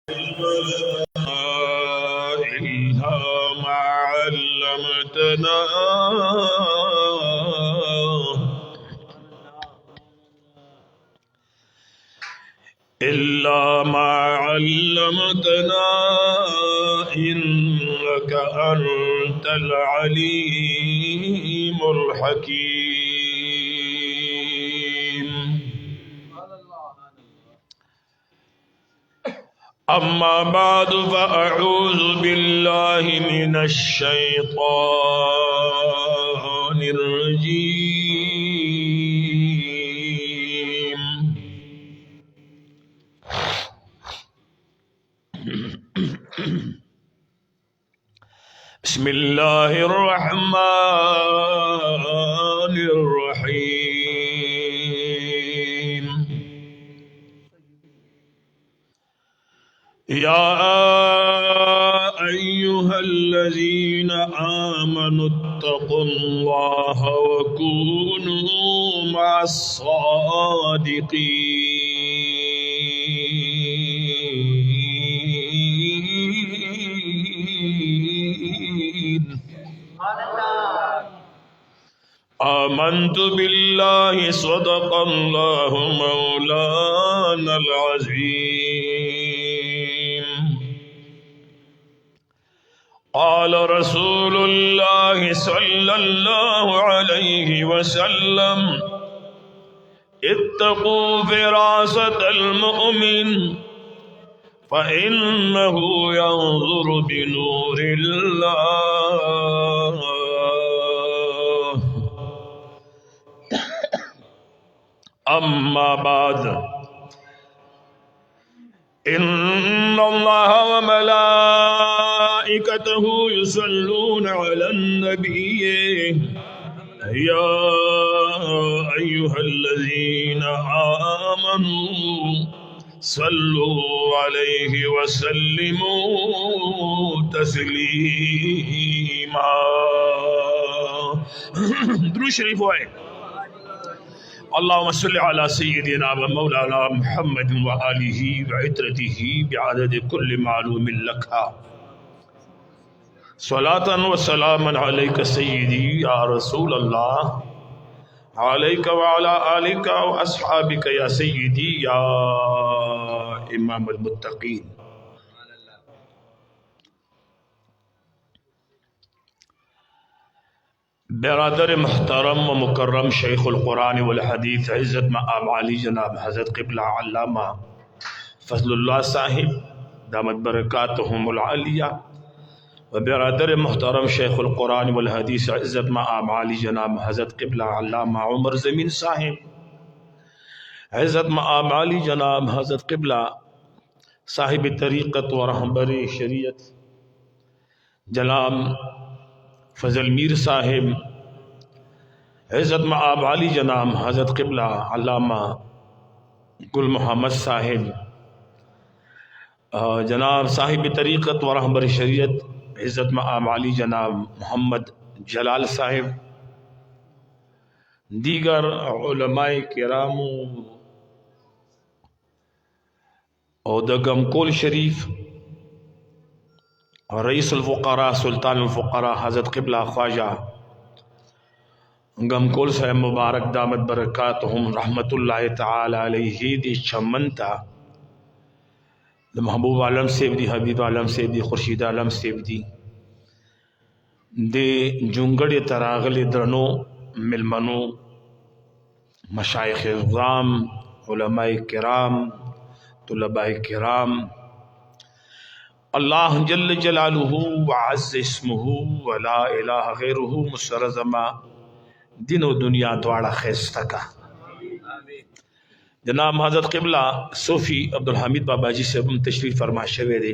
إلا ما علمتنا إلا ما علمتنا إنك أنت العليم الحكيم. أما بعد فأعوذ بالله من الشيطان الرجيم. بسم الله الرحمن الرحيم. يا أيها الذين آمنوا اتقوا الله وكونوا مع الصادقين. آمنت بالله صدق الله مولانا العظيم. قال رسول الله صلى الله عليه وسلم اتقوا فراسة المؤمن فإنه ينظر بنور الله. أما بعد إن الله وملائكته يصلون على النبي يا أيها الذين آمنوا صلوا عليه وسلموا تسليما. درود شریف ہوئے. اللهم صل على سيدنا ومولانا محمد وآله وعترته بعدد كل معلوم لك. صلاة وسلاما عليك سيدي يا رسول الله، عليك وعلى آلك وأصحابك يا سيدي يا إمام المتقين. برادر محترم و مکرم شیخ القرآن والحدیث عزت مآب علی جناب حضرت قبلہ علامہ فضل اللہ صاحب دامت برکاتہم العالیہ، و برادر محترم شیخ القرآن والحدیث عزت مآب علی جناب حضرت قبلہ علامہ عمر زمین صاحب، عزت مآب علی جناب حضرت قبلہ صاحب طریقت و رہبر شریعت جناب فضل میر صاحب، عزت مآب علی جناب حضرت قبلہ علامہ گل محمد صاحب، جناب صاحب طریقت و رہبر شریعت عزت مآب علی جناب محمد جلال صاحب، دیگر علماء کرام اور دگم کول شریف اور رئیس الفقراء سلطان الفقراء حضرت قبلہ خواجہ گم کول صاحب مبارک دامت برکاتہم رحمت اللہ تعالی علیہ دی چمنتا محبوب عالم سیب دی حبیب عالم سیب دی خورشید عالم سیب دی دی جنگڑ تراغل درنو ملمنو مشایخ اعظام علماء کرام طلباء کرام، اللہ جل جلالہ وعز اسمہ ولا الہ غیرہ مسرزما دین و دنیا دوارا خیستہ کا. جناب حضرت قبلہ صوفی عبدالحمید بابا جی سے تشریف فرما شوے دے.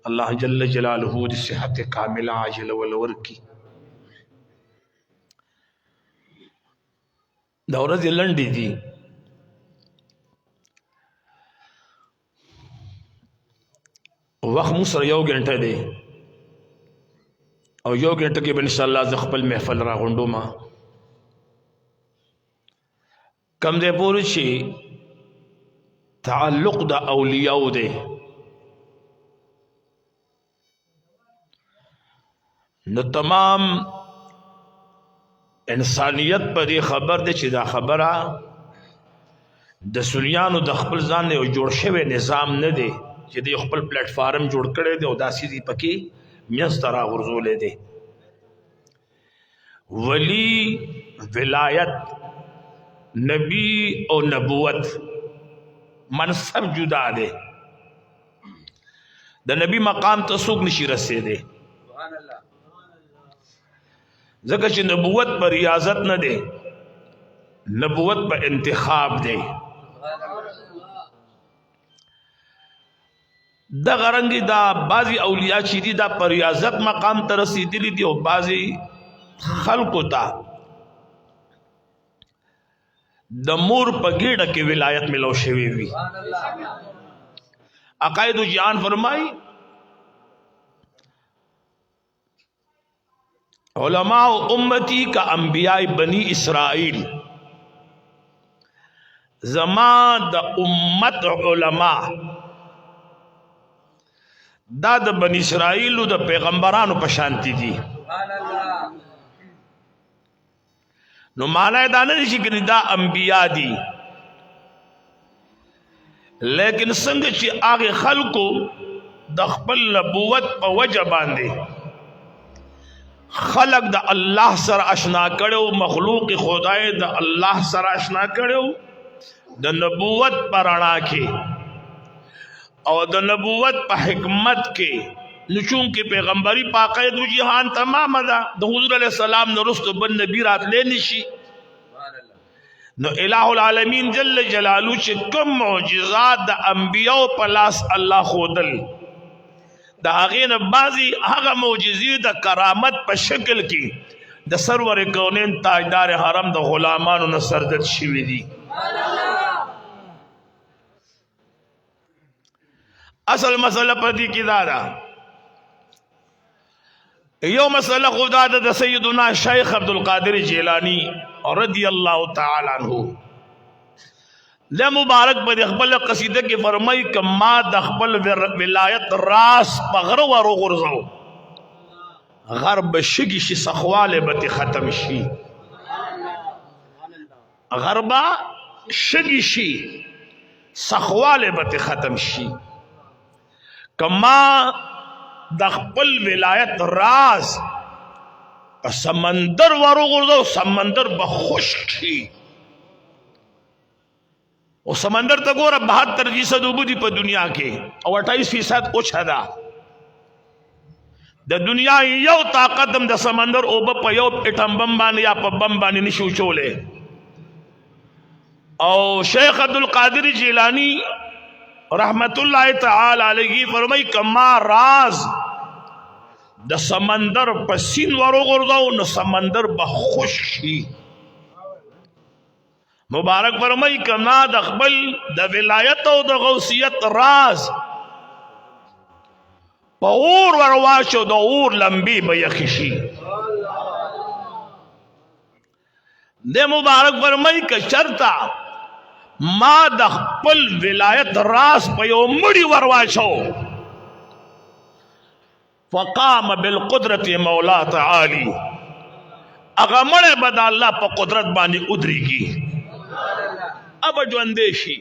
اللہ جل جلالہ دی صحت کاملہ عاجل والور کی دورت لنڈی دی وقت مصر یو گھنٹہ دے اور یو گھنٹہ کے انشاءاللہ زخپل محفل را غنڈو ما کم دے پوری چی تعلق دا اولیاء دے نو تمام انسانیت په دې خبر دی چې دا خبره د سنیانو د خپل ځان نه جوړ شوی نظام نه دی چې د خپل پلیټ فارم جوړ کړی دی او داسې دی پکې منځ ته راغورځولی دی. ولی ولایت، نبی او نبوت منصب جدا دی. د نبی مقام ته څوک نشي رسېدی ځکه چې نبوت په ریاضت نه دی، نبوت په انتخاب دی. دا غرنګي دا بعضی اولیاء چې دي دا په ریاضت مقام ته رسېدلي دي او بعضی خلقو ته د مور په ګېډه کې ولایت ملو شوی وي. عقائد جان فرمائی علماء امتی کا انبیاء بنی اسرائیل، زمان دا امت علماء دا د بنی اسرائیل دا پیغمبرانو پشانتی دی. نو معنی دا نه شي چې دا انبیاء دي، لیکن څنګه چې هغه خلکو د خپل نبوت په وجه باندې خلق د الله سره آشنا کړو، مخلوق خدای د الله سره آشنا کړو د نبوت پر رڼا کې او د نبوت په حکمت کې. نو چونکې پیغمبري پاقید جهان تمام ده، د حضور علیہ السلام نه رستو بل نبی راتلی نشي. نو الہ العالمین جل جلالو چې کوم معجزات د انبیاء په لاس الله خودل، د هغې نه بعضې هغه معجزې د کرامت په شکل کې د سرور کونین تاجدار حرم د غلامانو نه سرزد شوي دي. اصل مسئله په دې کې دا ده، یو مسئله خدا د سیدنا شیخ عبدالقادر جیلانی رضی اللہ تعالی عنہ د مبارک په خپل قصیده کې فرمایي ک ما د خپل ولایت راس په غره ورو غرزو غرب شګي شي سخواله به ختم شي، غربا شګي شي سخواله به ختم شي. کما د خپل ولایت راز سمندر ورو غرزو سمندر به خشک شي. او سمندر ته ګوره 72% اوبه دي په دنیا کې او 28% اوچه ده. د دنیا یو طاقت هم د سمندر اوبه په یو اټم بم باندې یا په بم باندې نشي اوچولی. او شیخ عبدالقادر جیلانی رحمت اللہ تعالی علیہ فرمائی کما راز د سمندر په سین ورو غرزو نو سمندر به خشک شي. مبارک فرمائی کما د خپل د ولایت او د غوثیت راز په اور ورواچو د اور لمبي به یخی شي. د مبارک فرمائی که چرتا ما د خپل ولایت راز په یو مړی ورواچو فقام بالقدرت مولا تعالی اغا مړی به د الله په قدرت باندې ادریږي اب ژوندی شي.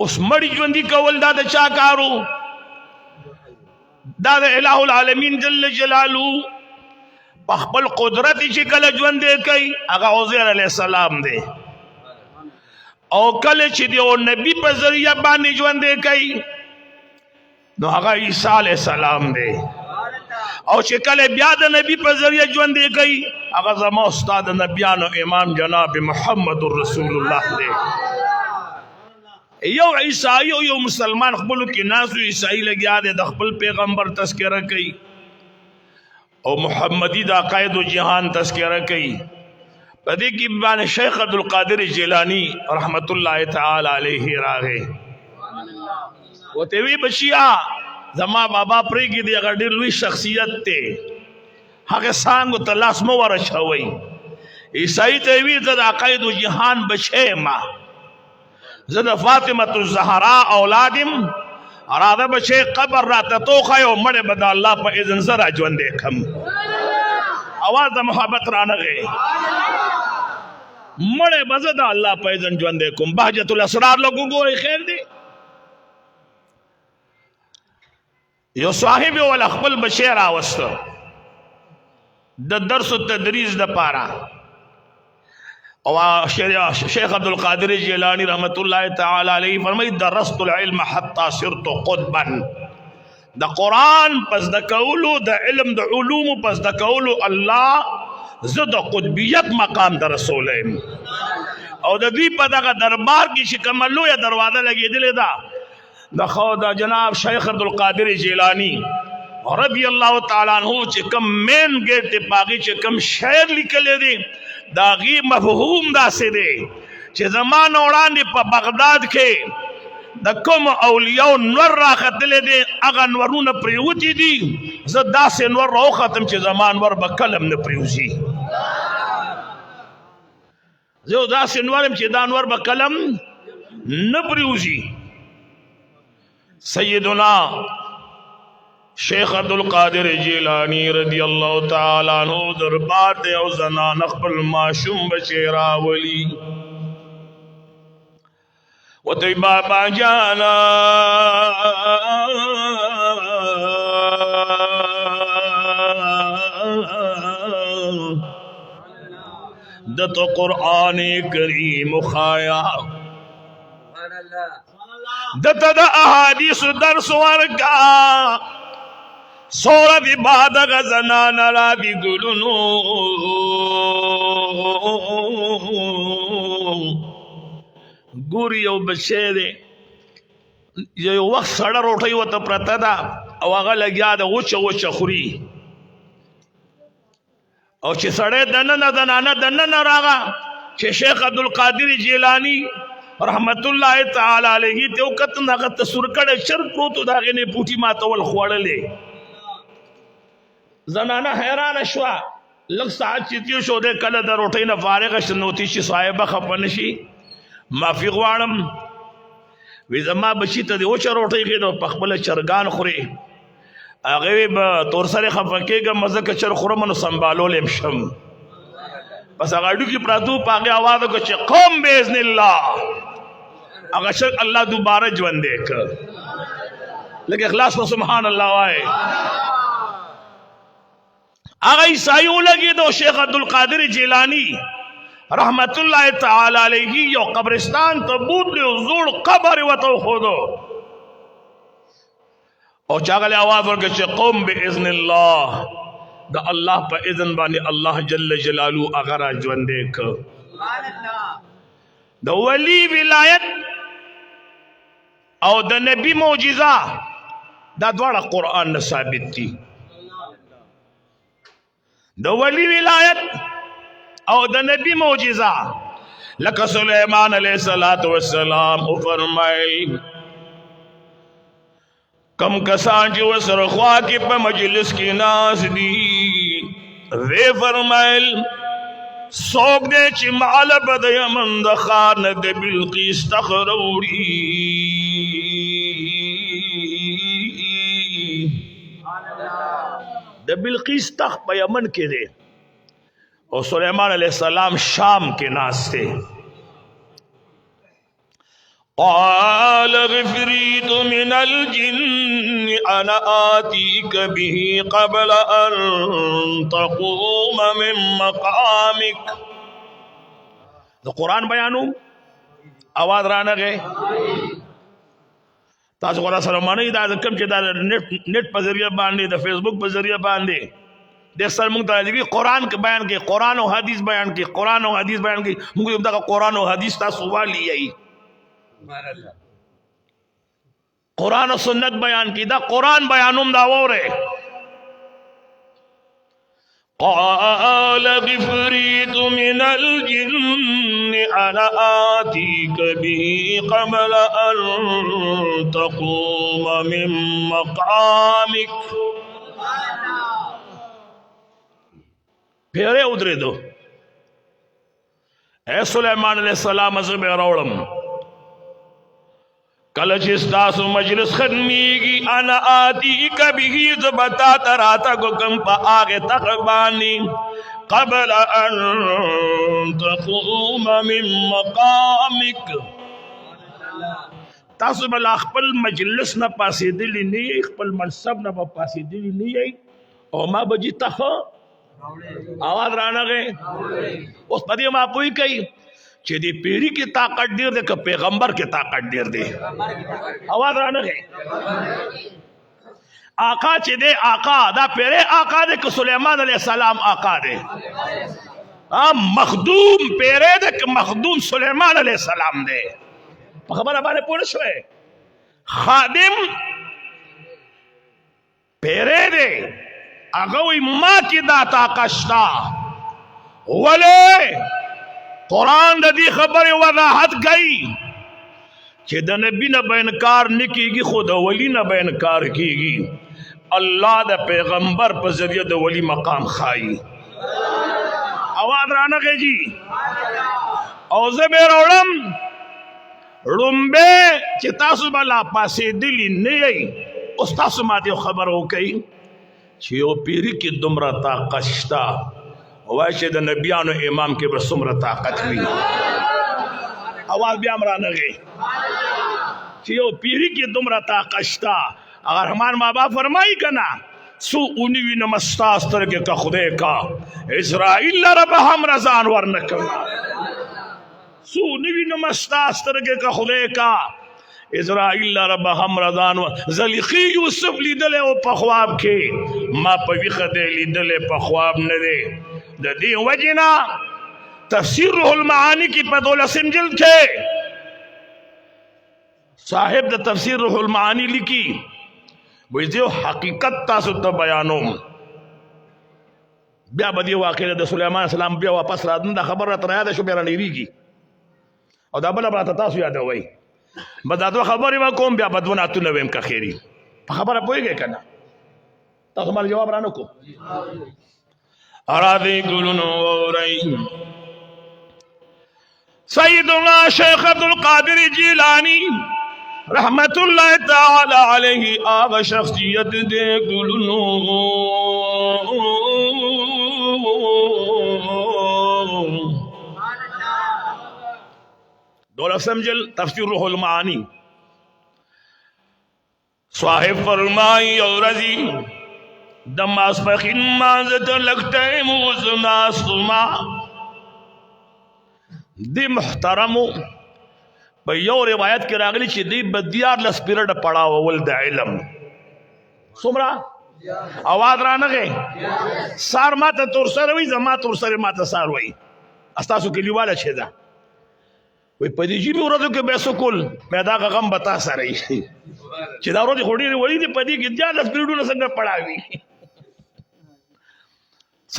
اوس مړی ژوندي کول دا د چا کارو؟ دا د الہ العالمین جل جلالو په خپل قدرت چې کله ژوندی کوي هغه عزیر علیہ السلام دی، او کله چې دی او نبی په ذریعہ باندې ژوندی کوي نو هغه عیسی علیہ السلام دی، او چې کله بیا د نبی په ذریعہ ژوندی کوي هغه زما استاد نبیانو امام جناب محمد رسول الله دی. یو عیسائی او یو مسلمان خپلو کې ناسو عیسائی لګیا دی د خپل پیغمبر تذکرہ کوي او محمدی د عقاید و جهان تذکرہ کوي. په دې کې باندې شیخ عبدالقادر جیلانی رحمت الله تعالی علیہ راغی وته وی بچیا زما بابا پرېږدي دی هغه ډېر لوی شخصیت دی، هغه څانګو ته لاس مه ورچوئ. عیسائی ته وی زه د عقاید و جهان بچی ما، زه د فاطمة الزهرا اولادم راځه بچې قبر راته توخی او مړې به د الله په اذن زه را ژوندی کړم. اواز د محبت رانغی مړې به زه د الله په اذن ژوندی کوم. بهجت الاسرار لږ وګورئ خیر دی. یو صاحب ولا خپل بچی راوسته د درس و تدریس د پاره او شیخ عبدالقادر جیلانی رحمت الله تعالی علیہ فرمائی درست العلم حتی صرت قطبا. د قرآن پس د کولو د علم د علوم پس د کولو الله زه د قطبیت مقام در رسولم. او د دوی په دغه دربار کې چې کومه لویه دروازه لګېدلې ده د جناب شیخ عبدالقادر جیلانی رضی الله تعالی عنہ چې کوم مین گیټ دی پاغي چې کوم شعر لیکلی دی دا غي مفهوم داسې دی چې زمان وړاندې په بغداد کې د کوم اولیاء نور راختلی دی هغه نورونه پریوتي دي زه داسې نور راوختم چې زمان ور به کلم نه پریوزي. زه داسې نورم چې دا نور به کلم نه پریوزي. سیدنا شیخ عبدالقادر جیلانی رضی اللہ تعالیٰ عنہ دربار دے او زنان اخبر معشوم بچے راولی و تی بابا جانا دت قرآن کریم خایا دت دا احادیث درس ورکا سورہ دی بعد غزنان را دی گلنو گوری یو بچے دے یو وقت سڑا روٹی و تا پرتا دا او آغا لگیا دا وچا وچا خوری او چی سڑے دنن راغا چی شیخ عبدالقادر جیلانی رحمت اللہ تعالی علیہ تیو کتن آغا تسرکڑ چر پروتو داغی نے پوٹی ماتول خوڑ لے زنانه حیران شوا لږ ساعت چې تیر شو دی کله د روټۍ نه فارغه شنوتی چې صاحبه خفه نه شي معافي غواړم وی زما بچي ته د وچه روټۍ کې نو په خپله چرګان خوري هغې به تور سرې خفه کېږم ځکه چر خورم نو سنبالولی م شم بس هغه اډوکي پراتو په هغې اواز وکړه چې قوم باذن الله هغه شرک الله دوباره ژوندی کړ. لږ اخلاص په سبحان الله وایې. آغا عیسائیوں لگی دو شیخ عبدالقادر جیلانی رحمت اللہ تعالی علیہ یو قبرستان تو بود لیو زور قبر و تو خودو او چاگل آواز ورگا چه قوم بی اذن اللہ دا اللہ پا اذن بانی اللہ جل جلالو اغرا جوندے کر دا ولی ولایت او دا نبی موجزہ دا دوارا قرآن نثابت تھی. د ولی ولایت او د نبی معجزہ لکه سلیمان علیہ السلام او فرمائل کم کسان چې وسره خوا کې په مجلس کې ناس دي وی فرمائل سوک دے چې مال بد یمن د خان د بلقیس تخروری د بلقیس تخت په یمن کې دی او سلیمان علیہ السلام شام کې ناستے. قال غفريت من الجن انا آتيك به قبل ان تقوم من مقامك. د قرآن بیانو آواز رانغه تاسو غواړئ سره معنی دا کوم چې دا نت په ذریعہ باندې د فیسبوک په ذریعہ باندې د سر موږ ته دی قرآن کې بیان کې قرآن او حدیث بیان کې قرآن او حدیث بیان کې موږ دا قرآن او حدیث تاسو والی ای قرآن او سنت بیان کې دا قرآن بیانوم دا وره. قال غفريت من الجن انا آتيك به قبل ان تقوم من مقامك. پھیرے ادھرے دو اے سلیمان علیہ السلام ازب روڑم کله چې ستاسو مجلس ختمیږي انا آتیک به زبتا تراتا کو کم په هغه تخبانی قبل ان تقوم من مقامک تاسو بل خپل مجلس نه پاسېدلی نه یې خپل منصب نه به پاسېدلی نه یې او ما به جي تخه آواز رانغې اوس په دې ما پوي کوي چې دې پیری کې طاقت ډیر دی که پیغمبر کې طاقت ډیر دی آواز رانغې آقا چې دی آقا دا پیری آقا دی که سلیمان علیہ السلام آقا دی مخدوم پیری دی که مخدوم سلیمان علیہ السلام دی په خبره باندې پوه شوې خادم پیری دی هغه وایي ما کې دا طاقت شته ولې قرآن د دې خبرې وضاحت کوي چې د نبي نه به انکار نه کېږي خو د ولي نه به انکار کېږي الله د پیغمبر په ذریعه د ولی مقام ښایي اواز رانغې جي او زه به راوړم ړومبې چې تاسو به لا پاسېدلي نه یئ اوس تاسو ماته یو خبره وکئ چې یو پیري کې دومره طاقت شته وایي چې د نبیانو امام کې به څومره طاقت وي اواز بیا هم رانغې چې یو پیري کې دومره طاقت شته اگر رحمان بابا فرمایي که نه سو اونی وینم ستا سترګې که خدای کا اسرائیل لره به هم رضان ورنکم سو نوینم ستا سترګې که خدای کا اسرائیل لره به هم رضان زلیخي یوسف لیدلی او په خواب کې ما په ویښه دی لیدلی په خواب نه دی د دې وجې نه تفسیر روح المعانی کې په 12 جلد کې صاحب د تفسیر روح المعانی لیکي وایي زه حقیقت تاسو ته بیانوم بیا به دې واقعه د سلیمان السلام بیا واپس راځم دا خبر راته یاده شو بیا رانیریږي او دا بله به راته تاسو یادوئ به دا دوه خبرې به کوم بیا به دوه نعتونه ویم که خیري په خبره پوهېږئ که نه تاسو مال جواب را نه کو راځئ ګلونو واورئ سیدنا شیخ عبدالقادر جیلانی رحمت اللہ تعالی علیہ آغا شخصیت دے گلنو 12 جلد تفسیر روح المعانی صاحب فرمائی اور رضی دماس پخین مانزت لگتے موزنا سما دی محترمو په یو روایت کې راغلی چې دی به 14 پیریډ پړاوول د علم څومره اواز رانغې سار ماته تور سره وي زما تور سره ماته سار وي استاسو کلیواله شه ده وي په دې جیبي ورځو کې به سکول پیدا غم بتا سره چې دا ورځ خوري وړي دي په دې کې 14 پیریډونه څنګه پړاوي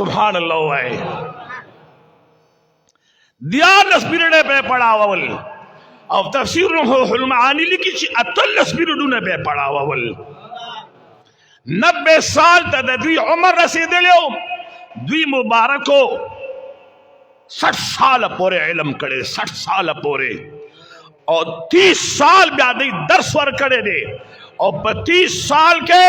سبحان الله وای 14 پیریډ په پړاوول او تفسیر روح المعانی لیکي چې 18 پیریډونه به پړاوول 90 سال ته د دوی عمر رسیدلی دوی مبارکو 60 سال پورې علم کړی 60 سال پورې او 30 سال بیا دوی درس ورکړی دی او په 30 سال کې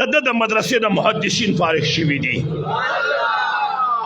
د مدرسې د محدثین فارغ شوي دي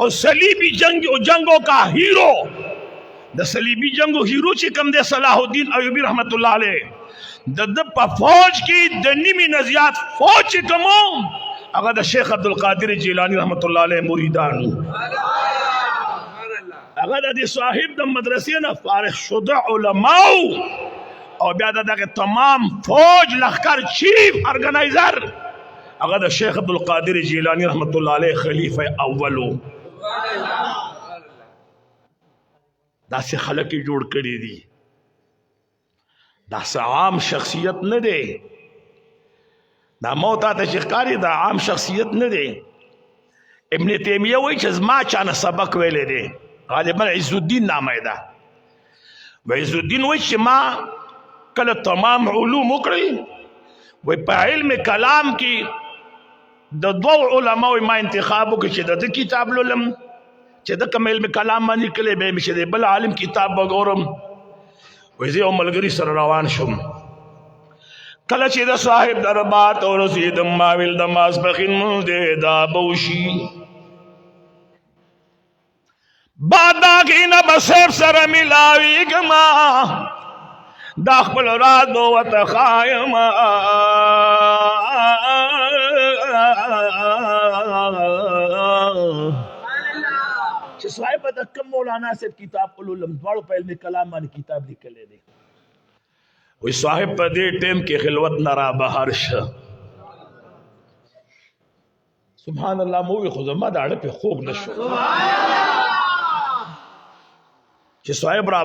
اور صلیبی جنگوں کا ہیرو د صلیبی جنگو ہیرو چې کم دے صلاح الدین ایوبی رحمت اللہ علیہ د په فوج کی د نیمی نزیات فوج چې کمو هغه د شیخ عبدالقادر جیلانی رحمت اللہ علیہ مریدان هغه د صاحب د مدرسې نه فارغ شده علماء او بیا دغه تمام فوج لخر چیف ارگنائزر هغه د شیخ عبدالقادر جیلانی رحمت اللہ علیہ خلیفہ اولو دا سے خلق جوڑ کری دی دا سے عام شخصیت نہ دے دا موتا تا چکاری دا عام شخصیت نہ دے ابن تیمیہ وی چیز ما چانا سبق ویلے دے غالبا عز الدین نام ہے دا عز الدین وی چی ما کل تمام علوم اکڑی وی پا علم کلام کی د دوه علماء ما انتخاب وکړ چې د کتاب لولم چې د کوم علم کلام باندې کله به مشه د بل عالم کتاب وګورم. وې زه یو ملګری سره روان شوم. کله چې د صاحب دربار ته ورسېدم ما ویل د ماسپښین مونځ دی دا بوشي باداغینا بسیب سر ملاوی گما دا خپل راز بو وتخایم چې صاحب د کم مولانا صاحب کتاب علوم دواړو په علم کلام باندې کتاب لیکلی دی. وی صاحب په دې ټیم کې خلوت نه را بهر شه. سبحان الله مو وی خو زما د اړه په خوب نشو چې صاحب را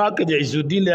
راکړي عز الدین له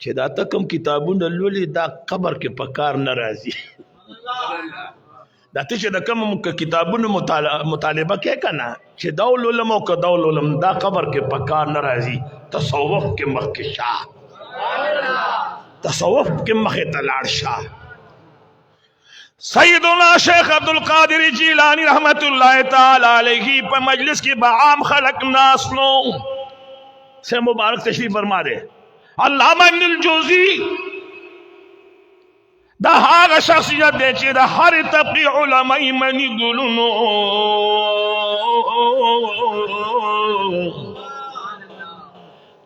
چې دا تکم کتابونه لولي دا قبر کې پکار ناراضي دا ته چې د کوم کتابونو مطالبه کې کنه چې دول علم او کدول علم دا قبر کې پکار ناراضي تصوف کې مخ کې شاه تصوف کې مخ ته لاړ شاه. سیدنا شیخ عبدالقادر جیلانی رحمت اللہ تعالی علیہ پر مجلس کی بعام خلق ناس نو سے مبارک تشریف فرما دے. علامہ ابن الجوزی دا هاغه شخصیت دی چې د هر طبقه علماء منی ګلونو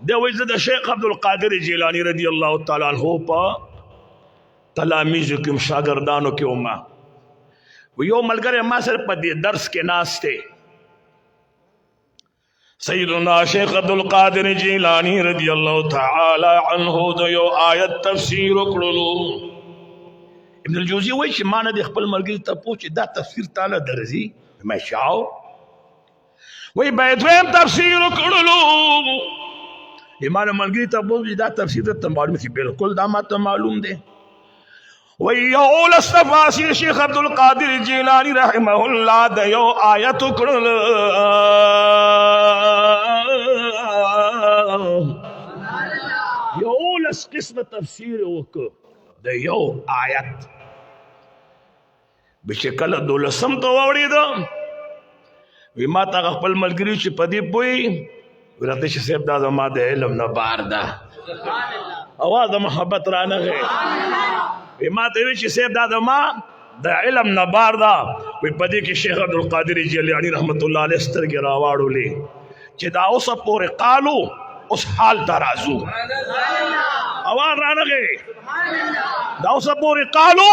دی وایي د شیخ عبدالقادر جیلانی رضی الله تعالی عنہ په تلامیذ کوم شاګردانو کې وما و یو ملګری ما سره په دې درس کې ناشته سیدنا شیخ عبدالقادر جیلانی رضی الله تعالی عنہ د یو آیت تفسیر وکړلو. ابن الجوزی وایي چې ما نه د خپل ملګري ته پوښتنه دا تفسیر تعالی درځي ما شاو وایي باید ویم تفسیر وکړلو ایمان ملګري ته پوښتنه دا تفسیر ته معلوم شي بالکل دا ماته معلوم دی. ویول استفاسیر شیخ عبدالقادر جیلانی رحمہ اللہ دا یو آیت اکڑل یول اس قسم تفسیر وکو دا یو آیت بشکل دولسم تو ووڑی دا وی ما تا خپل ملګری چې پدی پوی ورته چې سیب دا زما د علم نه بار دا اواز د محبت را نغه ما ته وی چې سیب دا زما د علم نه بار دا وی پدی کې شیخ عبدالقادر جیلانی رحمت الله علیه سترګې راواړولې چې دا اوس پورې قالو اوس حال ترازو اواز را نغه دا اوس پورې قالو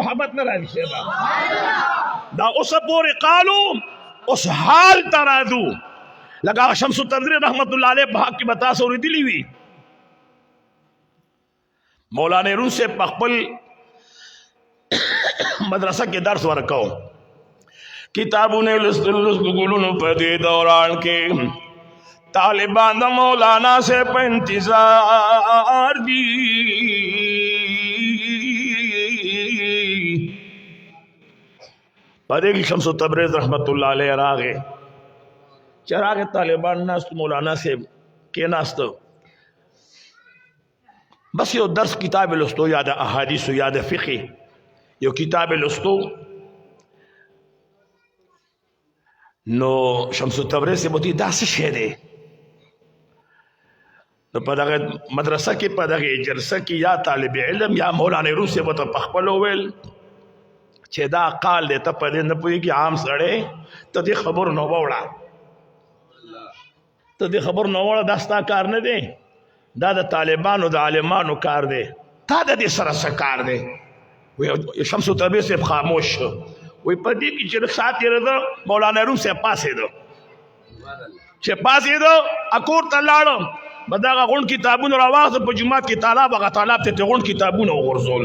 محبت نه راځي شیبا دا اوس پورې قالو اوس حال ترادو لگا شمس التبریز رحمت اللہ علیہ بھاگ کی بتا سوری دلی ہوئی مولانا روس سے پخپل مدرسہ کے درس ورکاو کتابوں نے لسگلون پدی دوران کے طالبان دا مولانا سے پہ انتظار دی پدے کی شمس تبریز رحمت اللہ علیہ راگے چراغ طالبان ناست مولانا سے کے ناست بس یو درس کتاب لستو یا دا احادیث یا دا فقہ یو کتاب لستو نو شمس تبریز سے بوتی دا سے شے دے نو پدغه مدرسہ کی پدغه جلسہ کی یا طالب علم یا مولانا روس سے بوتا پخپلو ویل چې دا قال دې ته پدې نه پوي کې عام سړی ته دې خبر نو وړه ته دې خبر نو وړه داستا کار نه دی دا د طالبانو د عالمانو کار دی تا د دې سره څه کار دی وي شمس تبریز سے خاموش وي پدې کې چې ساتي رده مولانا روم سے پاسې دو چې پاسې دو اکور ته لاړم بداغه غون کتابونه راوځه په جمعات کې طالب هغه طالب ته غون کتابونه ورزول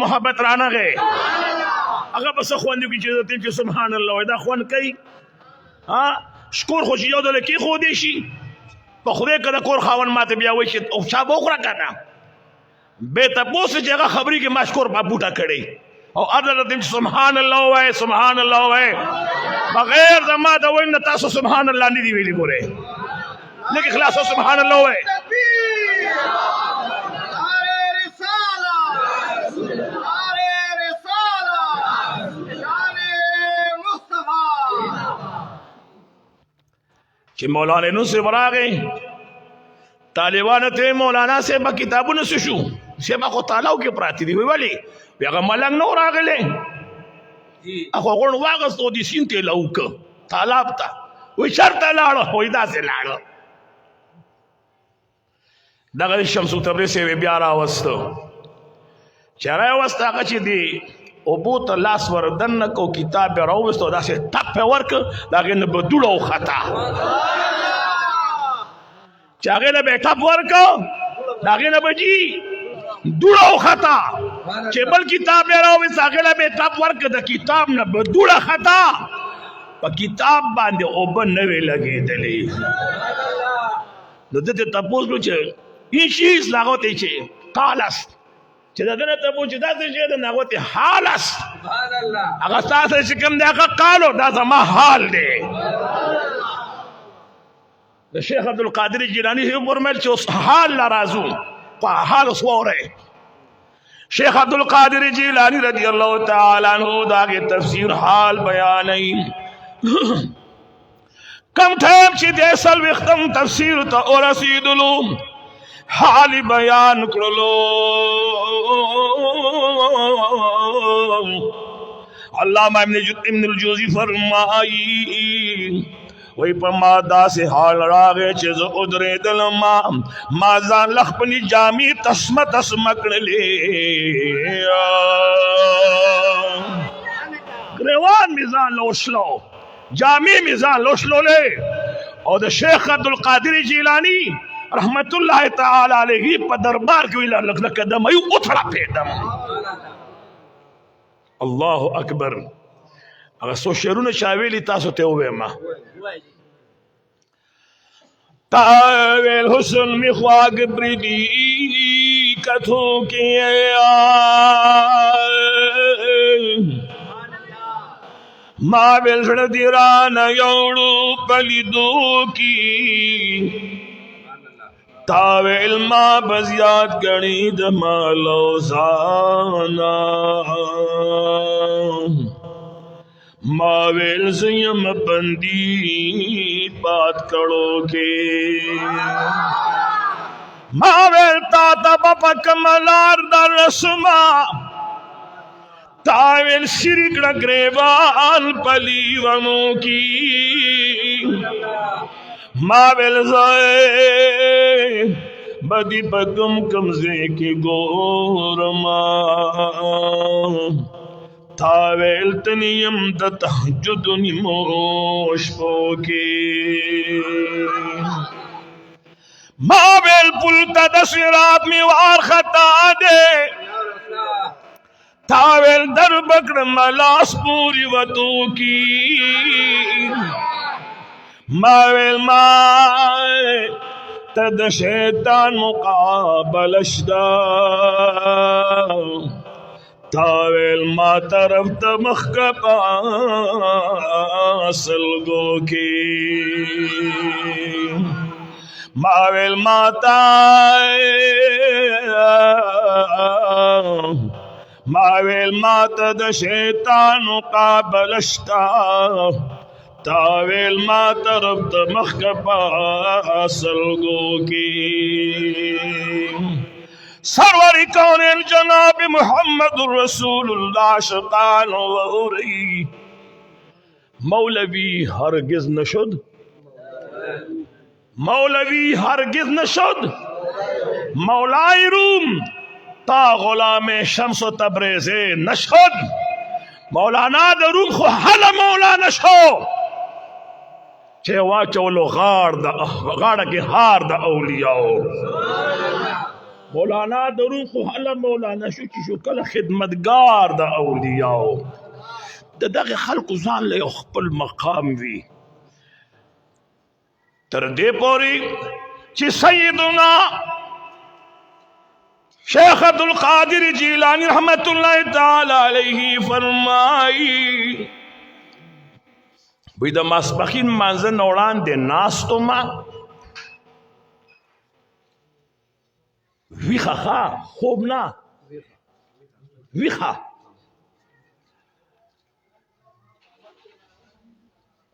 محبت رانه غي هغه بس خوان دي چې سبحان الله دا خوان کوي ها شکر خو یو دل کې خو دي شي په خدای کده کور خاون ماته بیا وای چې او چا بوخره کنه به تاسو چې هغه خبري کې مشکور په بوټا کړي او اذن دې سبحان الله وای سبحان الله وای بغیر زما د وین تاسو سبحان الله نه دی ویلي ګوره لیکن خلاص سبحان الله وای چې مولانا نو سے براغه طالبانو ته مولانا سے با کتابونه شو سے با خو تعالی کې پراتی دی ویلي هغه ملنګ نو راغله اخو غون واغستو دي سینته لوک طالب تا وی شرط لاړو وای دا سه لاړو دغه شمس تبریزی بیا راوستو چرای وستا هغه چې دی او بوت لاس وردن کو کتاب راوستو دا سه ټپ ورک داګه نه بدوړو خطا چاغه نه بیٹا ورک داګه نه بجی دوړو خطا چې بل کتاب راوست هغه نه بیٹا ورک د کتاب نه بدوړه خطا په کتاب باندې او بن نه وی لګېدلې نو دته تاسو چې هیڅ لاغوته چې قالس چې دغه ته مو چې دا څه ده نغوته حالس سبحان الله هغه تاسو چې کوم دا قالو دا زما حال دی د شیخ عبد القادر جیلانی هم ورمل چې حال لا رازو په حال وسوره شیخ عبد القادر جیلانی رضی الله تعالی عنہ دا تفسیر حال بیانای کم ټیم چې د اصل وختم تفسیر ته ورسیدلو حال بیان کړلو علامہ ابن الجوزی فرمائی وی په ما داسې حال راغی چې زه ودرېدلم ما ځان له خپلې جامې تسمه کړلې ګریوان مې ځان لوشلو جامع میزان لوشلولے او د شیخ عبد القادر جیلانی رحمت اللہ تعالی علیہ پا دربار کوئی لکھ دم ایو اتھڑا پیدم اللہ اکبر اگر سو شیرون شاویلی تاسو تے ہوئے ما تاویل حسن می خواگ بریدی کتھو کیے ما بیل زړه دی رانه یوړو پلیدو کی تا ویل ما بزیاد ګڼي د مالو زانا ما ویل زیم بندي بات کړو کې ما ویل تا تب پکملار در رسما تاویل شرکڑا گریبان پلیونوں کی ماویل زائے بدی پکم کمزے کی گورما تاویل تنیم دا تحجد نموش پوکی ماویل پلتا دا سراب میوار خطا دے تاویل در بکڑ ملاس پوری وطو کی ماویل مائے تد شیطان مقابلشدا تاویل ما طرف تمخ کپاسل گو کی ماویل ما تائے ماویل ماتا د شیطان قابلشتا تاویل ماتا رب د مخکپا سلگو کی سرور کون جناب محمد رسول اللہ شقان وغری مولوی ہرگز نشد مولوی ہرگز نشد مولائی روم تا غلام شمس و تبریز نشد مولانا دا روم خو حل مولانا شو چه واچولو غاڑا کی ہار دا اولیاء مولانا دا روم خو حل مولانا شو چی شو کل خدمتگار دا اولیاء دا داغی خلق زان لے اخپل مقام وی تردے پوری چی سیدنا شیخ عبد القادر جیلانی رحمت اللہ تعالی علیہ فرمائی بوی دا ماسپخین منزل نوڑان دے ناستو ما ویخا خوا خوب نا ویخا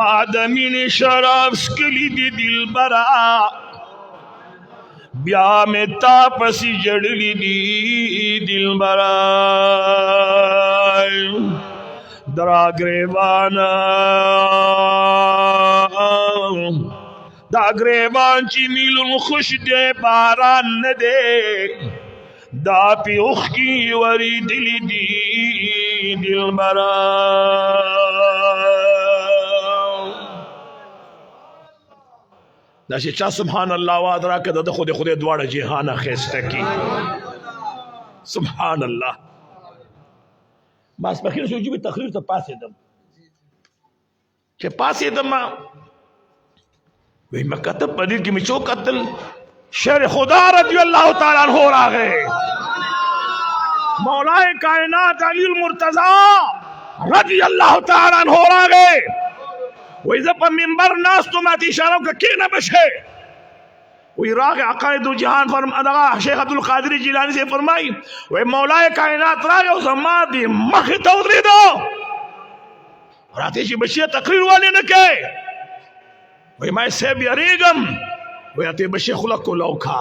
ما د مینې شراب څکلي دي دلبره بیا مې تا پسې جړلي دي دلبره درا ګریوانه دا ګریوان چې میلون خوش دی باران نه دی دا پی اوښکې ورېدلي دي دلبره دا چې چا سبحان الله واد راکړه د خو د خدای دواړه جهانه ښایسته کړي سبحان الله ماسپښین شو چې تقریر ته پاڅېدم چې پاڅېدم وی میں کتب پدیر کی میں چو قتل شیر خدا رضی اللہ تعالیٰ عنہ راغے مولا کائنات علی المرتضی رضی اللہ تعالیٰ عنہ راغے وی زپا منبر ناس تو میں اشارہ کا کینا بشے وی راغے عقائد و جہان فرمایا شیخ عبدالقادر جیلانی سے فرمائی وی مولا کائنات راغے و زمان دی مخی تودری دو راتے شی بشی تقریر والی نکے وی میں سے بیاریگم وی آتے بشی خلق کو لوکھا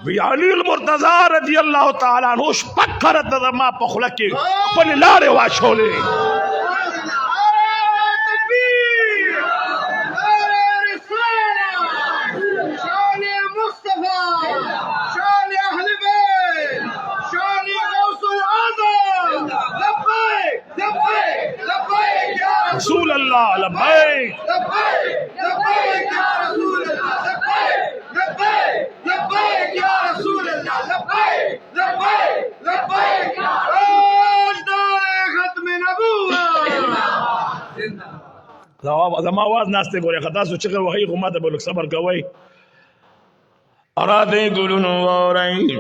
وی علی المرتضی رضی اللہ تعالیٰ عنہ شپک کرت نظر ما پا خلق کی پلی لارے واشولے رسول اللہ لبیک لبیک لبیک یا رسول اللہ لبیک لبیک لبیک یا رسول اللہ لبیک لبیک لبیک یا تاجدار ختم نبوت زما آواز ناستے گورے خطا سو چکر وحی غمات بولک صبر کوئی ارادے گلونو وارئی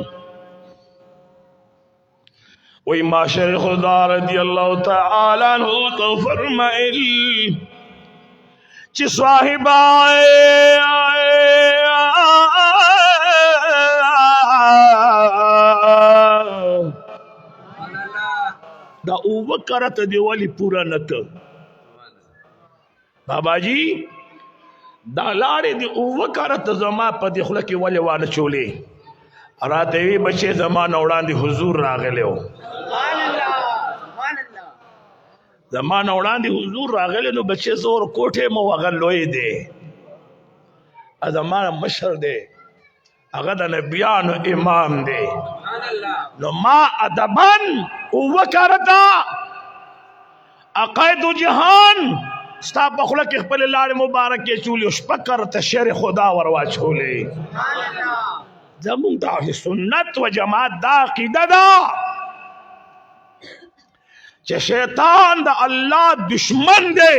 وی معاشر خدا رضی اللہ تعالیٰ عنہ تو فرمائل چی صاحب دا اوہ کرت دیوالی پورا نک بابا جی دا لارے دی اوہ کرت زما پا دی خلقی والی وانا چولے راتوی بچے زمان اوڑان دی حضور راغلے ہو زمان اوڑان دی حضور راغلے نو بچے زور کوٹے مو اگر لوئے دے زمان مشر دے اگر نبیان امام دے نو ما ادبان اوہ کرتا عقائد و جہان ستا بخلق اخبر لار مبارک کے چولی اشپک کرتا شیر خدا وروا چھولے زمون دا سنت و جماعت دا عقیدہ دا چه شیطان دا اللہ دشمن دے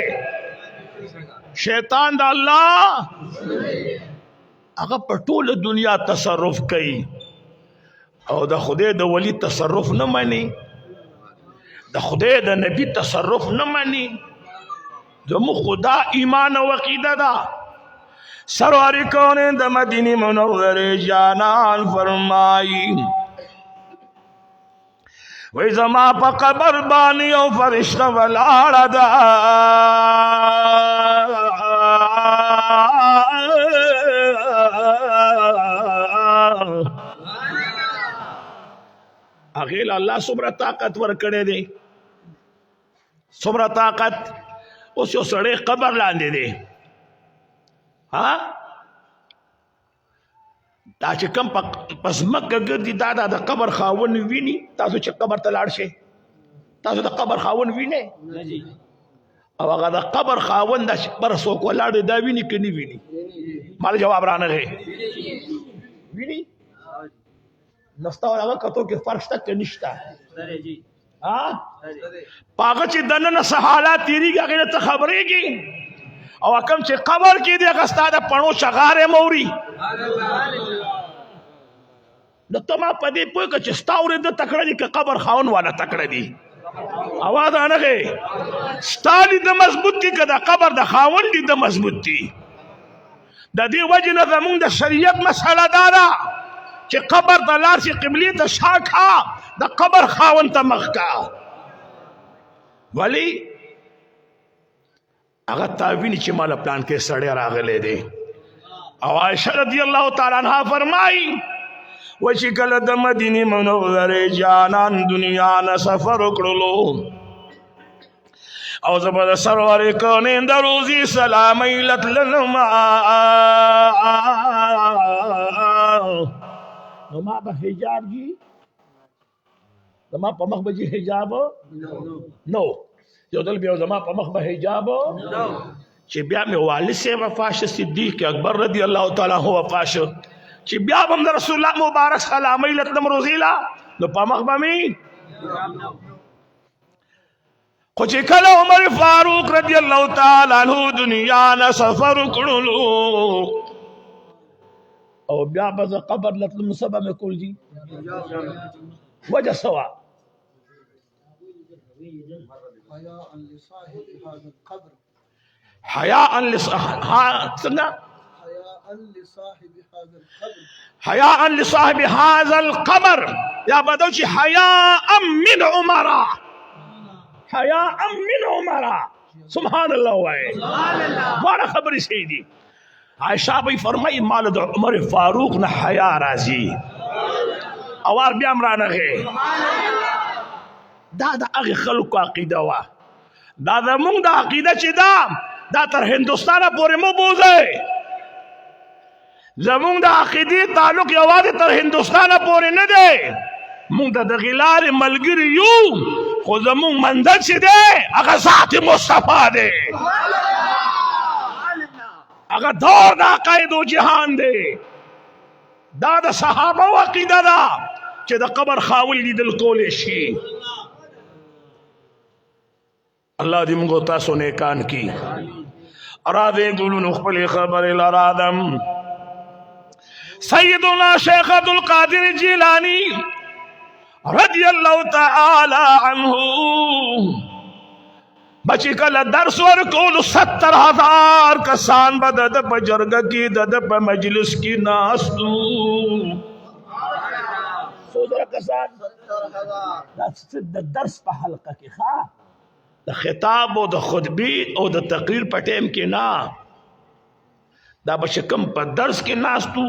شیطان دا اللہ اگر پر طول دنیا تصرف کئی او دا خدای دا ولی تصرف نمانی دا خدای دا نبی تصرف نمانی زمون خدا ایمان و عقیدہ دا سرور کونین دا مدینی منور جانان فرمائی وی زما پا قبر بانی و فرشتہ والارا دا اغیل اللہ سمرا طاقت ورکڑے دے سمرا طاقت اس یو سڑے قبر لاندے دے ہاں دا چې کم پس مکه ګرځي دا د قبر خاون ویني تاسو چې قبر ته لاړ شئ تاسو د قبر خاون وینئ او هغه د قبر خاون د پر څوک ولاړ دا ویني که نه ویني مال جواب رانغی ویني نو ستا هغه کتو کې فرق شته که نشته په هغه چې دننه څه حالات تېرېږي هغې نه ته خبرېږي او کم چې قبر کې دی هغه ستا د پڼو چغارې موري نو ته ما په دې پوه کړه چې ستا اورېده تکړه دي که قبر خاون والا تکړه دي اواز رانغی ستا لید مضبوط دي که د قبر د خاون لید مضبوط دي د دې وجې نه زمونږ د شریعت مسله دا ده چې قبر ته لاړ شي قبلې ته شا کا د قبر خاون ته مخ کا ولی هغه تاویني چې مال پلان کې سړی راغلی دی. او عائشہ رضی الله تعالی عنها فرمایي و چې کله د مدینه منورې جانان دنیا نه سفر وکړلو او زبر سرور کونین د روزي سلامي لتلما نو ما به حجاب جی زما په مخ به حجاب نو یو دل بیا زما په مخ به حجاب چې بیا مې والد سے وفاش صدیق اکبر رضی الله تعالی عنہ وفاش چې بیا هم رسول الله مبارک سلامي لتلم روزیلا نو په مخ به می خو چې کله عمر فاروق رضی الله تعالی عنہ دنیا نه سفر کړلو او بیا به قبر لتلم سبا مې کول دي وجه سوا حياء لصاحب هذا القبر يا بدوشي حياء من عمر حياء من عمر سبحان الله وای بڑا خبر سیدی عائشہ بھائی فرمائی مال د عمر فاروق نه حیا راضی اوار بیا امرانه دا د هغه خلکو عقیده وا دا زمونږ د عقیده چې دا تر هندوستانه پورې مو بوځي زمونږ د عقیدې تعلق یوازې تر هندوستانه پورې نه دی مونږ د دغې لارې ملګري یو خو زمونږ منزل چې دی هغه ذات مصطفی دی هغه دور د عقایدو جهان دی دا د صحابه عقیده ده چې د قبر خاول لیدل کولی شي الله دې موږ تاسو نیکان کی اراده ګلونو خپل خبر لرادم سیدنا شیخ عبد القادر جیلانی رضی الله تعالی عنہ بچی کله درس ورکول 70,000 کسان به د بجرګه کې د مجلس کې ناستو 70,000 کسان د درس په حلقه کې ښه د خطاب او د خطبه او د تقریر په ټیم کې نه دا به کم په درس کې ناستو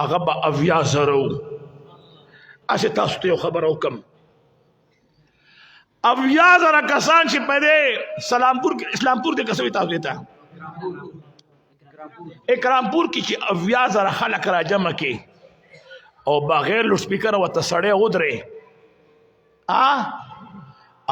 هغه به 80,000 اسه تاسو ته خبر وکم 80,000 کسان چې په دې سلامپور اسلامپور د کسوي تاسو ته اکرامپور کې چې 80,000 خلک را جمع کې او بغیر لوډ سپیکر او تسړې ودرې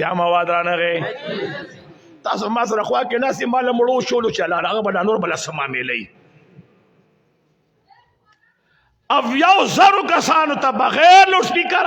بیا مواد رانغه تاسو ما سره خوا کې ناسي مال مړو شولو چلا هغه بل نور بل سما ملي او یو زرو کسانو ته بغیر لوډ سپیکر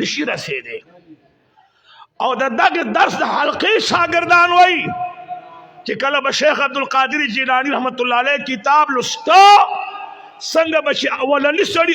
نشي رسیدې او دغه درس د حلقې شاګردان وای چې کله به شیخ عبد القادر جیلانی رحمت الله علیه کتاب لستا څنګه بچي اولنی سړی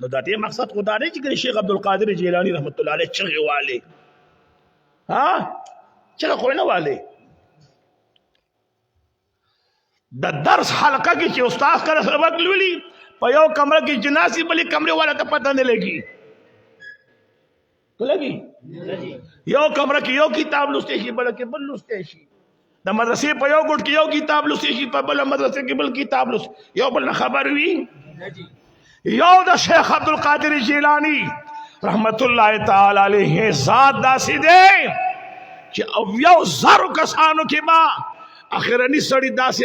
نو دا دې مقصد خدا دی چې شیخ عبد القادر جیلانی رحمت الله علیه چغه والے چغه خو نه والے د درس حلقه کې چې استاد کړه سبق لولي په یو کمره کې جناسي بلې کمره والا ته پته نه لګي لګي یو کمره کې یو کتاب لوستې شي بل کې بل لوستې شي د مدرسې په یو ګټ کې یو کتاب لوستې شي په بل مدرسې کې بل کتاب لوست یو بل خبر وي یو د شیخ عبد القادر جیلانی رحمت الله تعالی علیه ذات داسې دی چې او یو زرو کسانو کې ما اخرنی سړی داسې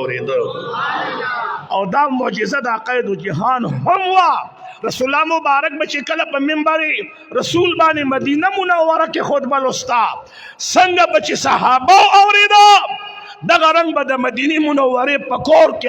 اورېده او دا معجزه د عقاید جهان هم وا رسول الله مبارک بچ کله په منبر رسول باندې مدینه منوره کې خطبه لستا څنګه بچ صحابه اوریدا دغه رنگ به د مدینه منوره په کور کې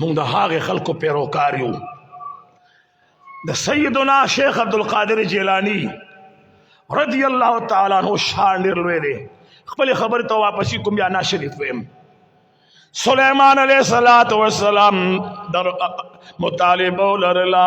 موږ د هغه خلکو پیروکار یو د سیدنا شیخ عبد القادر جیلانی رضی الله تعالی عنہ شان ډیر لوی دی خپل خبر ته واپس کوم یا نا شریف ویم سليمان علیہ الصلوۃ والسلام در مطالبه لرلا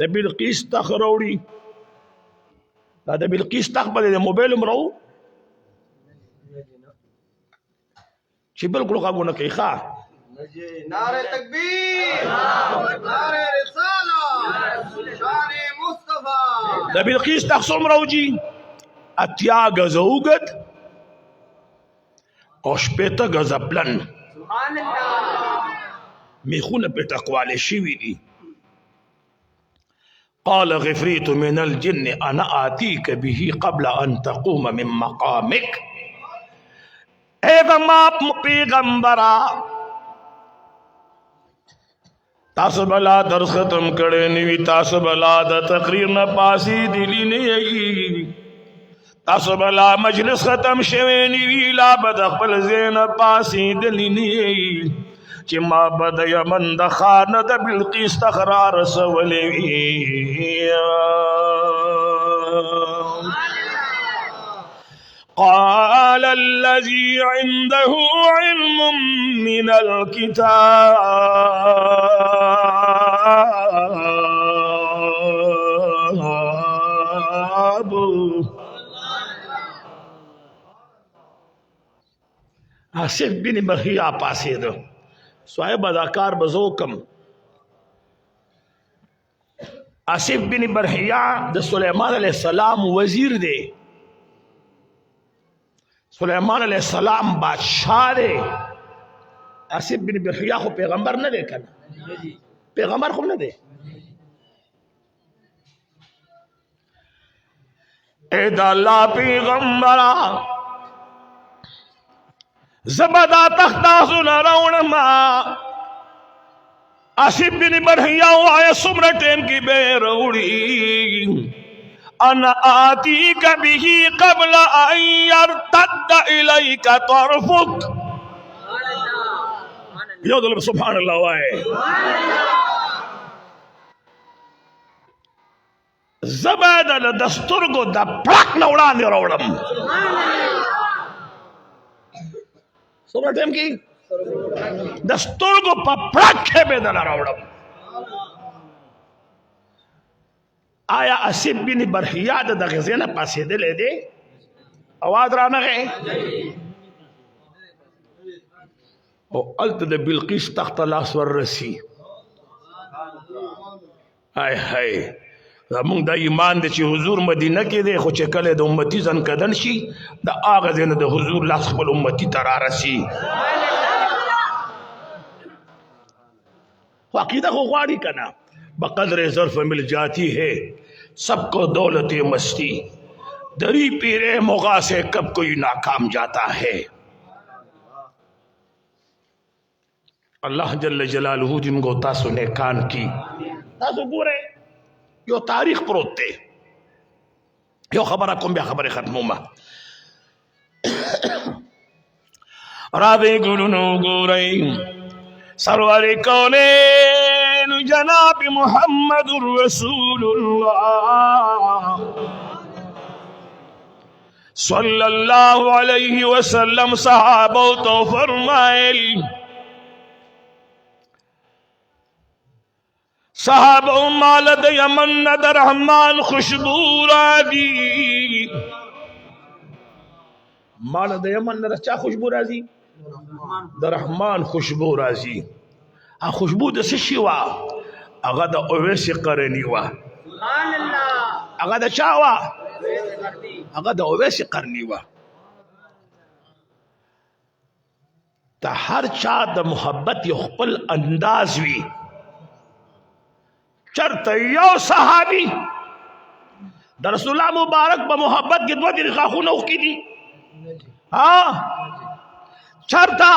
د بلقیس تخ راوړي دا د بلقیس تخ باندې موبایل مرو چې بالکل غوونه کوي ښا نعرہ تکبیر نعرہ رسالہ شان مصطفی د بلقیس تخ څومره وږي اتیا غزه اوږد او شپېته غزه پلن سبحان الله میخونه په تقواله شوي دي قال غفريت من الجن انا آتيك به قبل ان تقوم من مقامك اذا ما پیغمبرا تاسو بلا درس ختم کړي نیوی تاسو بلا د تقریر نه پاسي دلی نه یي تاسو بلا مجلس ختم شوی نیوی لا بد خپل زین پاسي دلی نه یي چې ما بد یمن د خان د بلقیس تخرار سولې قال الذي عنده علم من الكتاب آصف بن برحیہ پاسید صاحب اداکار بزوکم آصف بن برحیہ د سلیمان علیہ السلام وزیر دے سلیمان علیہ السلام بادشاہ دے آصف بن برحیہ خو پیغمبر نہ دے کنا پیغمبر خو نہ دے اے دا اللہ پیغمبرہ زبدا تختا سنا روڑما آصف بن برحیہ آیا سمرہ ٹیم کی بے روڑی انا آتیک به قبل ان يرتد الیک طرفک یو دلب سبحان اللہ وائے زبدا دسترگو دا پلک نوڑانی روڑم سمرہ ٹیم کی دسترگو پا پلک ہے بیدن روڑم آیا آصف بن برحیہ د غزینه پاسېدلی دی اواز رانغی او هلته د بلقیس تخت ته لاس وررسي های های زمونږ دا ایمان دی چې حضور مدینه کې دی خو چې کله د امتي ځنکدن شي د هغه ځای نه د حضور لاس خپل امتي ته رارسي خو عقیده خو غواړي که نه بقدر ظرف مل جاتی ہے سب کو دولت مستی دری پیرے مغا سے کب کوئی ناکام جاتا ہے اللہ جل جلالہ جن کو تاسو نے کان کی تاسو گورے یو تاریخ پروتے یو خبرہ کم بیا خبر ختموما رابے گلنو گورے سرور کونے جناب محمد رسول اللہ صلی اللہ علیہ وسلم صحابہ تو فرمائے صحابہ مالد یمن در رحمان خوشبو راضی مالد یمن در چا خوشبو راضی در رحمان خوشبو راضی خوشبو د سشي وا هغه د اویس قرنی وا سبحان الله هغه د چا وا هغه د اویس قرنی وا ته هر چا د محبت یو خپل انداز وی چرته یو صحابي د رسول الله مبارک په محبت کې دوه دي خاخونه وکړي ها چرته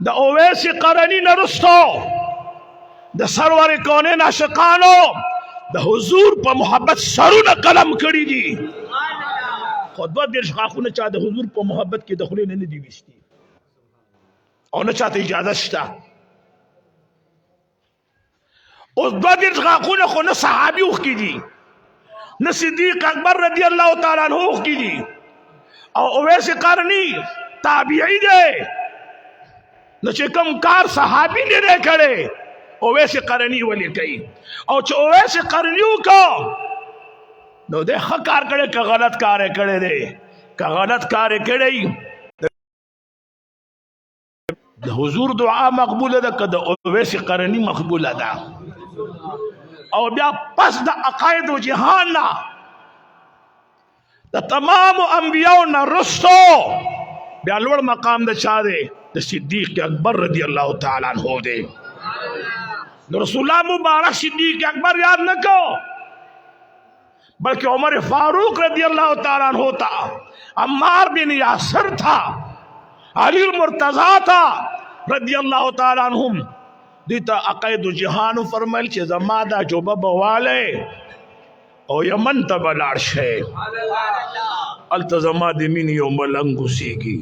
د اویس قرنی نرستو د سرور کونین عاشقانو د حضور په محبت سرونه قلم کړي دي خطبه دیر شخاخونه چا د حضور په محبت کې دخلې نه دی وشتي او نه چاته اجازه شته اوس دوه دیر شخاخونه خو نه صحابي وکړي دي نه صدیق اکبر رضی الله تعالی عنہ وکړي دي او اویس قرنی تابعی دی نو چې کوم کار صحابي نه دی کړی اویس قرنی ولی کوي او چې اویس قرنی وکړو نو دی ښه کار کړی که غلط کار یې کړی دی که غلط کار یې کړی د حضور دعا مقبوله ده که د اویس قرنی مقبوله ده او بیا پس د عقاید و جهان نه د تمامو انبیاو نه رستو بیا لوړ مقام د چا دی د صدیق اکبر رضی الله تعالی عنہ دی نو رسول الله مبارک صدیق اکبر یاد نہ کو بلکہ عمر فاروق رضی اللہ تعالیٰ عنہ تھا، عمار بن یاسر تھا، علی المرتضی تھا رضی اللہ تعالیٰ عنہم. دیتا عقید جہان فرمائل چه زما دا جوبه بواله او یمن تا بلار شه التزما دی مین یو ملنگو سیگی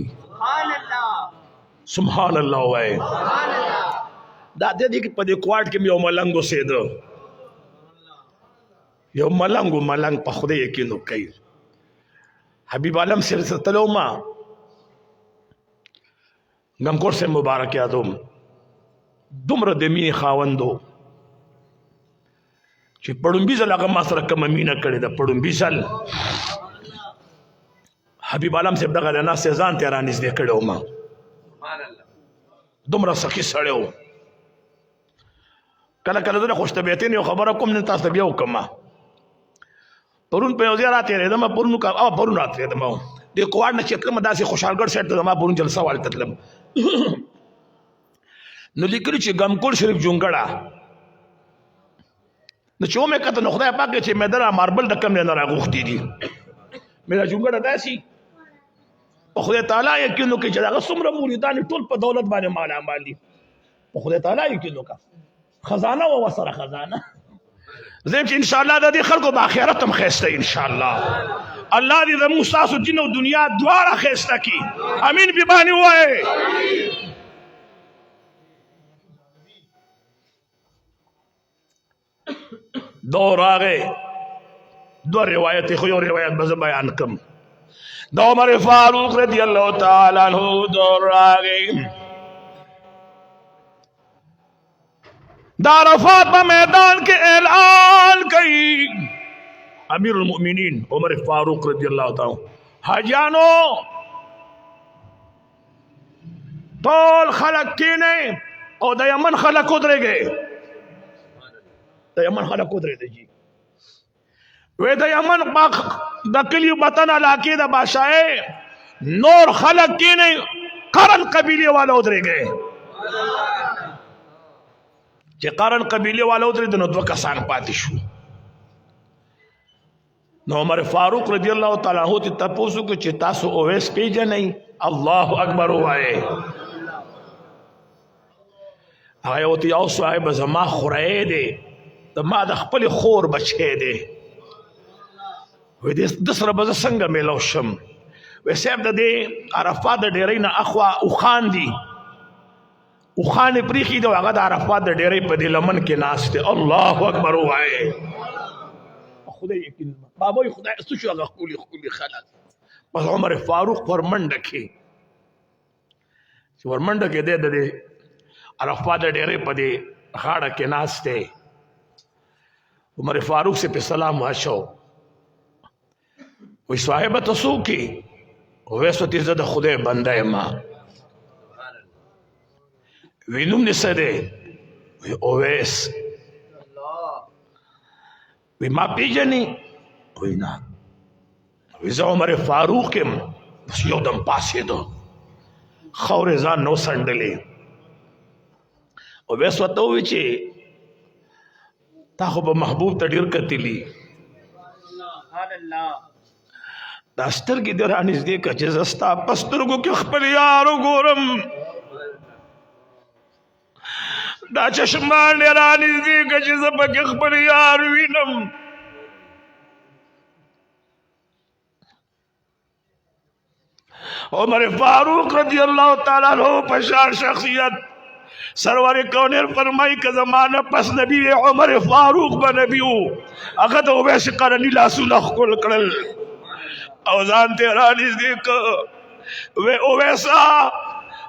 سبحان اللہ وائے دا دے دی کہ پدی کوارٹ کم یو ملنگو سیدو یو ملنگ پا خود یقینو کئی حبیب عالم سے تلو ما غمکور سے مبارک یادوم دومره د مینې خاوندو چې پړومبي ځل هغه ما سره کومه مینه کړې ده. پړومبي ځل حبیب عالم صاحب دغه د ناستې ځان ته رانږدې کړی وم، دومره سخي سړی و. کله کله زه د خوش طبیعتۍ یو خبره کوم نن تاسو ته بیا وکړم. پرون په یو ځای راتېرېدم، پرون راتېرېدم د کوواډ نه چې تلم داسې خوشحالګړ سایډ ته زما پرون جلسه والته تلم نو لیکلی چې غمکول شریف جونګړه نو چې ومې کته نو خدای پاک چې مې دره ماربل د کم نه راغوښتي دي مې دا جونګړه داسې په خدای تعالی یقین وکړي چې هغه څومره مریدان ټول په دولت باندې مالامال دي. په خدای تعالی یقین وکړه خزانه و ورسره خزانه زم چې انشاءالله د دې خلکو به آخرت هم ښایسته انشاءالله الله دې زموږ ستاسو دین او دنیا دواړه ښایسته کړي. امین بې باندې ووایئ. دو راغه دو روایت خو یو روایت به بیان کم. د عمر فاروق رضی الله تعالی عنہ دو راغه د عرفات په میدان کې اعلان کړي امیر المؤمنین عمر فاروق رضی الله تعالی حاجانو ټول خلق کینه او د یمن خلق ودرېږي. د یمن خلق ودرېږي جی وې د یمن پاک د کلیو وطن علاقې د بادشاہ نور خلق کینه قرن قبیله والا ودرېږي. چې قرن قبیله والا ودرېد نو دوه کسان پاتې شو. نو عمر فاروق رضی الله تعالی عنہ ته تاسو کو چې تاسو اویس پیژنئ؟ الله اکبر وایي. هغه وته یو صاحب زما خورای دی د ما د خپل خور بچی دی وې د سره به څنګه میلاو شم. وې صاحب د دې عرفات د ډیرې نه اخوا اوخان دي اوخان پریخي دی هغه د عرفات د ډیرې په دې لمن کې ناست دی. الله اکبر وایي. خدای یقین بابا خدای څه شو هغه خولي خلک بس عمر فاروق ورمنډه کې چې ورمنډه کې دی د عرفات د ډیرې په دې غاړه کې ناست دی. عمر فاروق سے پہ سلام واشو وی صاحب تسو کی ویسو تیزه د خدای بنده ما وی نوم نسه دی وی اویس وی ما پیجنی وی نا وی زه عمر فاروق یم بس یو دم پاسې دو خور ځان نو سنډلې اویس ورته وی چې تا خو به محبوب ته ډېر کتلي دا سترګې دې رانږدې کړه چې زه ستا په سترګو کې خپل یار وګورم. دا چشمان دې رانږدې کړه چې زه پکې خپل یار وینم. عمر فاروق رضی اللہ تعالیٰ عنہ پشان شخصیت سرور کونر فرمائی کہ زمانہ پس نبی عمر فاروق با نبیو اگر تو اویس قرنی لاسو نخکل کرل اوزان تیرانیز دیکھ وے اویسا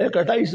1:28